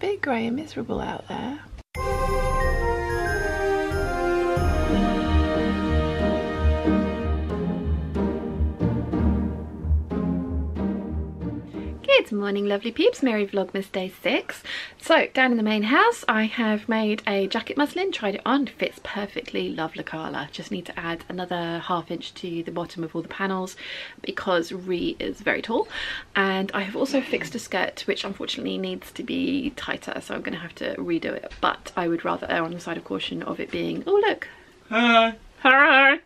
bit grey and miserable out there. Good morning, lovely peeps. Merry Vlogmas day 6. So down in the main house I have made a jacket muslin, tried it on, fits perfectly, love la colour. Just need to add another ½ inch to the bottom of all the panels because Ree is very tall. And I have also fixed a skirt which unfortunately needs to be tighter, so I'm going to have to redo it, but I would rather err on the side of caution of it being, oh look, hi, hi.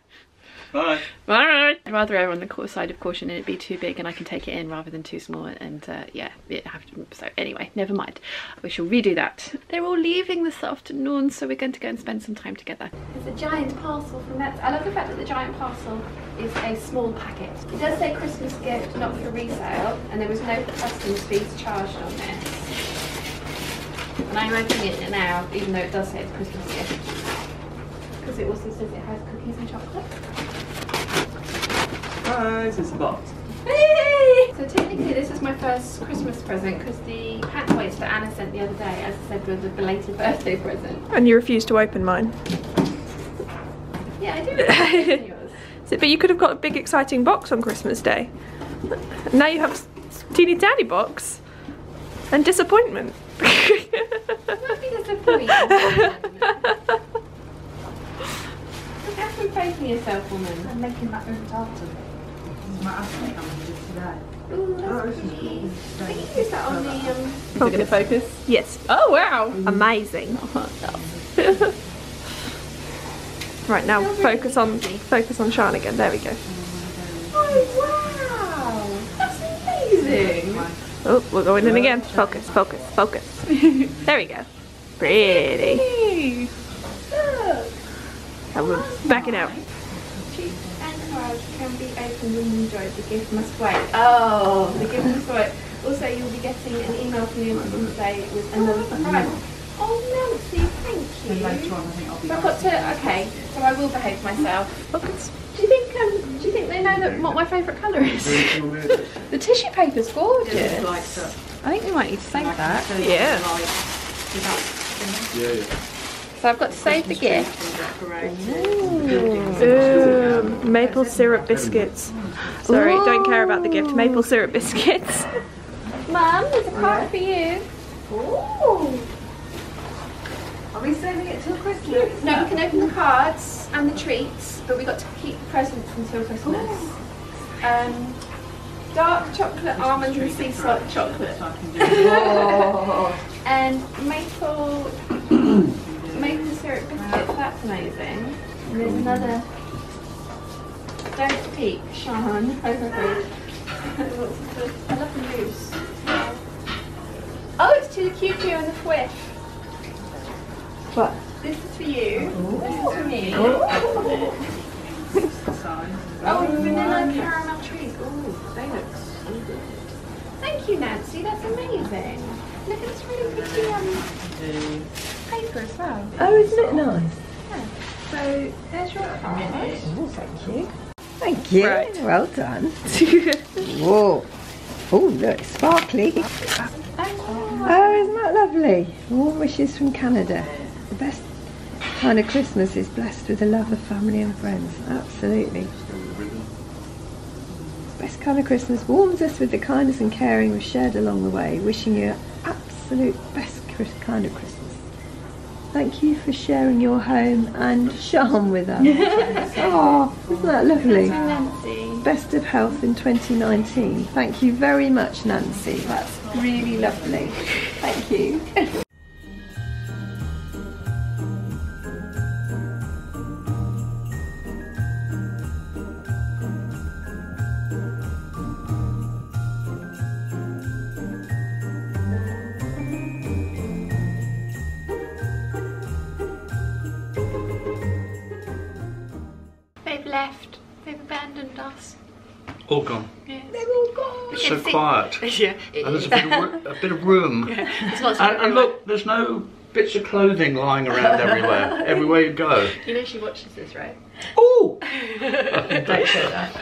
Bye. Bye. I'd rather err on the side of caution and it be too big and I can take it in rather than too small, and yeah, it have to, so anyway, never mind. We shall redo that. They're all leaving this afternoon, so we're going to go and spend some time together. There's a giant parcel from that. I love the fact that the giant parcel is a small packet. It does say Christmas gift, not for resale, and there was no customs fees charged on this. And I'm opening it now, even though it does say it's Christmas gift, because it also says it has cookies and chocolate. Surprise, it's a box. Hey! So technically this is my first Christmas present because the pant waist that Anna sent the other day, as I said, was a belated birthday present. And you refused to open mine. Yeah, I do open yours. But you could have got a big exciting box on Christmas Day. Now you have a teeny tiny box and disappointment. Don't be disappointed. Look how you pray for yourself, woman. I'm making my own tartan. My husband coming just today. Ooh, that's pretty. I think you use that on the Is it going to focus? Yes. Oh wow! Amazing. Right, now focus on Sean again. There we go. Oh wow! That's amazing. Oh, we're going in again. Focus, focus, focus. There we go. Pretty. Hey, look. And we're backing out. Cheeks and cards can be opened and enjoyed. The gift must wait. Oh, the gift must wait. Also, you'll be getting an email from the Muslins today with another surprise. Oh, Nancy, thank you. Then later on, I think I'll be. I've got to. Okay, so I will behave myself. Focus. Do you think they know that what my favourite colour is? The tissue paper's gorgeous. I think we might need to save that. Yeah. Yeah. So I've got to save the gift. Maple syrup biscuits. Sorry, don't care about the gift. Maple syrup biscuits. Mum, there's a card for you. Ooh. Are we saving it till Christmas? No, you can open the cards and the treats, but we've got to keep the presents until Christmas. Dark chocolate, almonds and sea salt chocolate. And maple syrup biscuits, that's amazing. And there's another, don't peek, Sean. I love the mousse. Oh, it's to the QQ and the Fwiff. What? This is for you. Ooh. This is for me. Size. Oh, and vanilla caramel trees. Oh, they look so good. Thank you, Nancy. That's amazing. Look at this really pretty paper as well. Oh, isn't it nice? Yeah. So there's your card. Oh, thank you. Thank you. Right. Well done. Whoa. Oh, look, sparkly. Oh, isn't that lovely? Warm wishes from Canada. The best kind of Christmas is blessed with the love of family and friends. Absolutely. Best kind of Christmas warms us with the kindness and caring we've shared along the way. Wishing you absolute best kind of Christmas. Thank you for sharing your home and charm with us. Oh, isn't that lovely? Nancy. Best of health in 2019. Thank you very much, Nancy. That's really lovely. Thank you. They've left. They've abandoned us. All gone. Yeah. They're all gone. It's so quiet. Yeah, it And there's is. a bit of room. Yeah, it's not And look, there's no bits of clothing lying around everywhere, everywhere you go. You know she watches this, right? Oh! Don't show that.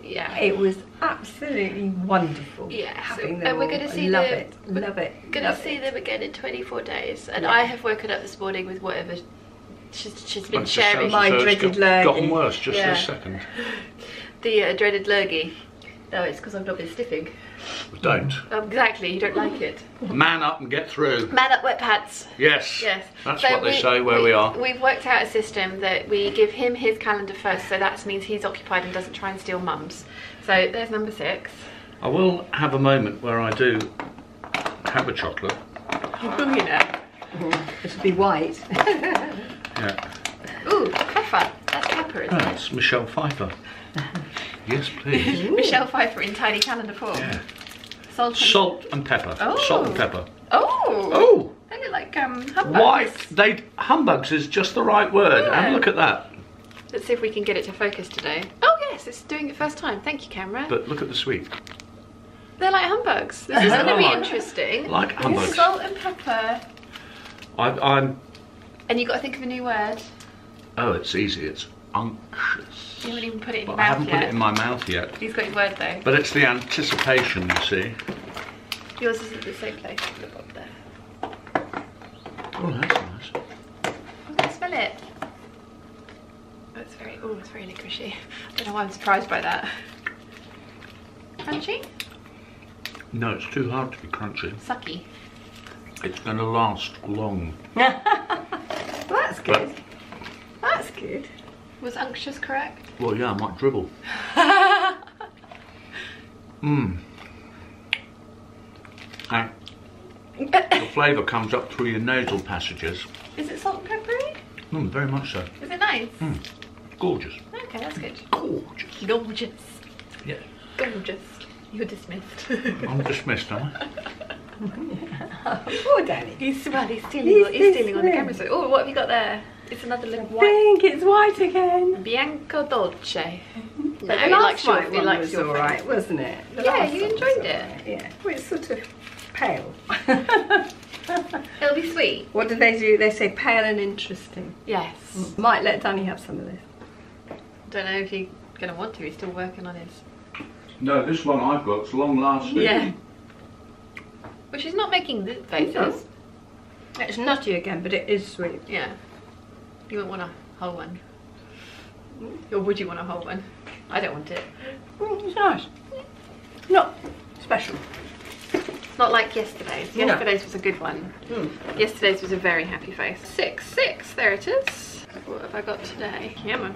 Yeah. It was absolutely wonderful. Yeah, having so- them and we're all. gonna see love the- it, love it. Gonna love see it. them again in 24 days, and Yeah. I have woken up this morning with whatever she's been It just sharing. sounds My as though it's dreaded lurgy. gotten worse just Yeah. this second. The dreaded lurgy. No, it's because I've not been stiffing. Don't. Exactly, you don't like it. Man up and get through. Man up, wet pants. Yes. Yes. That's So what they say where we are. We've worked out a system that we give him his calendar first, so that means he's occupied and doesn't try and steal mum's. So there's number 6. I will have a moment where I do have a chocolate. Oh, you know. It should be white. Yeah. Ooh, pepper. That's pepper, isn't Oh, it? it's Michelle Pfeiffer. Yes, please. Michelle Pfeiffer in tiny calendar form. Yeah. Salt and... Salt and pepper. Oh. Salt and pepper. Oh! Oh! They look like humbugs. White. Humbugs is just the right word. Yeah. Have a look at that. Let's see if we can get it to focus today. Oh yes, it's doing it first time. Thank you, camera. But look at the sweet. They're like humbugs. This is going to be Like- interesting. like humbugs. Salt and pepper. I'm. And you've got to think of a new word. Oh, it's easy. It's unctuous. You haven't even put it in your But I mouth haven't yet. put it in my mouth yet. He's got his word though. But it's the anticipation, you see. Yours is at the same place as the bob there. Oh, that's nice. I'm going to smell it. It's very licoricey. I don't know why I'm surprised by that. Crunchy? No, it's too hard to be crunchy. Sucky. It's going to last long. Well, that's good. But, That's good. Was unctuous correct? well, yeah, I might dribble. Mmm. The flavour comes up through your nasal passages. Is it salt and peppery? Very much so. Is it nice? Gorgeous. Okay, that's good. Gorgeous. Gorgeous. Yeah. Gorgeous. You're dismissed. I'm dismissed, am I? Poor Danny. He's stealing, He's stealing on the stealing. camera. So, oh, what have you got there? It's another little I white. think it's white again. Bianco Dolce. No, But he the likes last your, white he one likes was your all right, wasn't it? The Yeah, last you one was enjoyed all it. right, yeah. Well, it's sort of pale. It'll be sweet. What do? They say pale and interesting. Yes. Might let Danny have some of this. Don't know if you're going to want to. He's still working on his. No, this one I've got, it's long lasting. Yeah. But she's not making the faces. It's nutty again, but it is sweet. Yeah. You wouldn't want a whole one. Or would you want a whole one? I don't want it. It's nice. Not special. It's not like yesterday's. No. Yesterday's was a good one. Yesterday's was a very happy face. 6, there it is. What have I got today? Yum.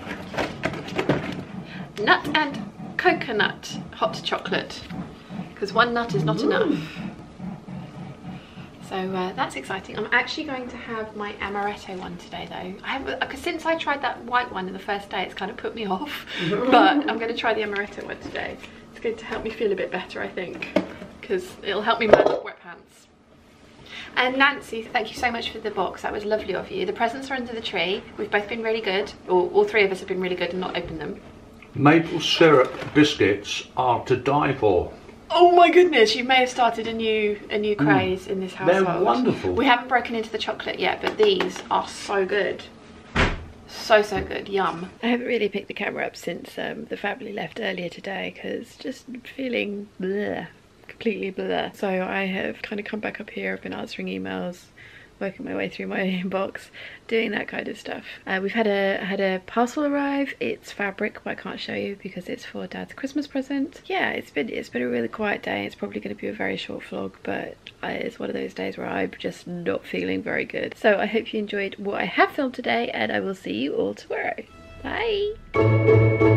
Nut and coconut hot chocolate. Because one nut is not enough. So that's exciting. I'm actually going to have my amaretto one today though. Because since I tried that white one in the first day, it's kind of put me off. But I'm going to try the amaretto one today. It's going to help me feel a bit better, I think. Because it'll help me manage wet pants. And Nancy, thank you so much for the box. That was lovely of you. The presents are under the tree. We've both been really good. Or all three of us have been really good and not opened them. Maple syrup biscuits are to die for. Oh my goodness, you may have started a new craze in this household. They're wonderful. We haven't broken into the chocolate yet, but these are so good. So good, yum. I haven't really picked the camera up since the family left earlier today because just feeling bleh, completely bleh. So I have kind of come back up here, I've been answering emails, working my way through my inbox, doing that kind of stuff. We've had a parcel arrive. It's fabric, but I can't show you because it's for Dad's Christmas present. Yeah, it's been a really quiet day. It's probably going to be a very short vlog, but it's one of those days where I'm just not feeling very good. So I hope you enjoyed what I have filmed today, and I will see you all tomorrow. Bye.